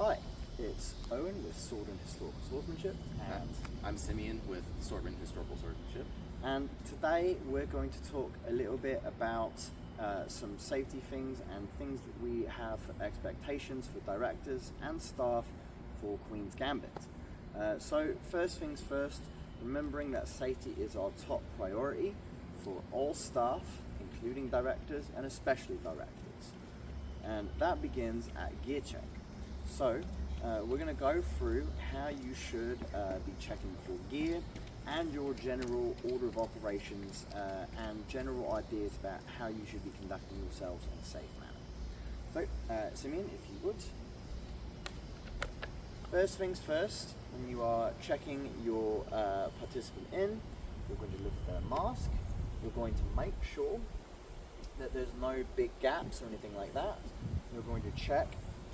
Hi, it's Owen with Sword and Historical Swordsmanship, and I'm Simeon with Swordman Historical Swordsmanship. And today we're going to talk a little bit about some safety things and things that we have for expectations for directors and staff for Queen's Gambit. So first things first, remembering that safety is our top priority for all staff, including directors and especially directors. And that begins at gear check. So we're going to go through how you should be checking for gear and your general order of operations and general ideas about how you should be conducting yourselves in a safe manner. So Simeon, if you would. First things first, when you are checking your participant in, you're going to look at their mask. You're going to make sure that there's no big gaps or anything like that. You're going to check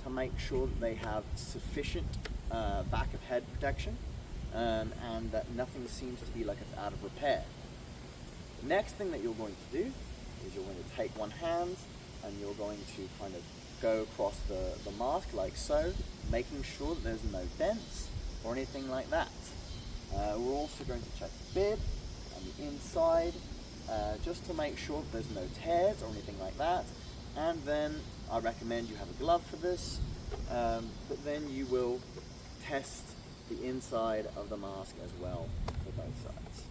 to make sure that they have sufficient back of head protection and that nothing seems to be like it's out of repair. The next thing that you're going to do is you're going to take one hand and you're going to kind of go across the mask like so, making sure that there's no dents or anything like that. We're also going to check the bib and the inside just to make sure that there's no tears or anything like that. And then I recommend you have a glove for this, but then you will test the inside of the mask as well for both sides.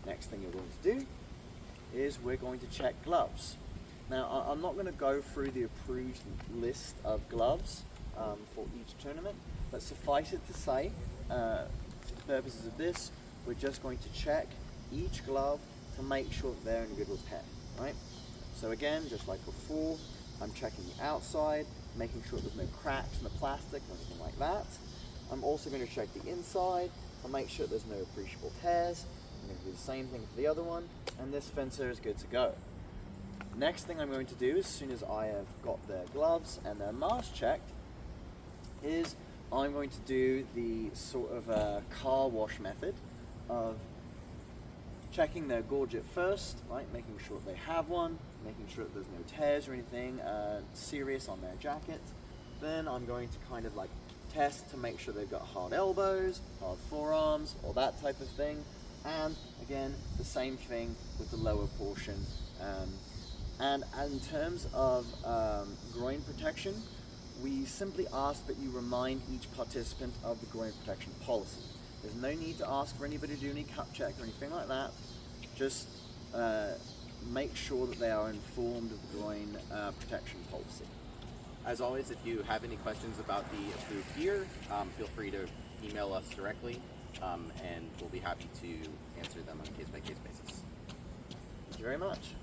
Next thing you're going to do is we're going to check gloves. Now I'm not going to go through the approved list of gloves for each tournament, but suffice it to say, for the purposes of this, we're just going to check each glove to make sure that they're in good repair, right? So again, just like before, I'm checking the outside, making sure there's no cracks in the plastic or anything like that. I'm also going to check the inside to make sure there's no appreciable tears. I'm going to do the same thing for the other one, and this fencer is good to go. Next thing I'm going to do, as soon as I have got their gloves and their mask checked, is I'm going to do the sort of car wash method of checking their gorget first, right? Making sure that they have one, making sure that there's no tears or anything serious on their jacket. Then I'm going to kind of like test to make sure they've got hard elbows, hard forearms, all that type of thing. And again, the same thing with the lower portion. And in terms of groin protection, we simply ask that you remind each participant of the groin protection policy. There's no need to ask for anybody to do any cup check or anything like that. Just make sure that they are informed of the groin protection policy. As always, if you have any questions about the approved gear, feel free to email us directly, and we'll be happy to answer them on a case-by-case basis. Thank you very much.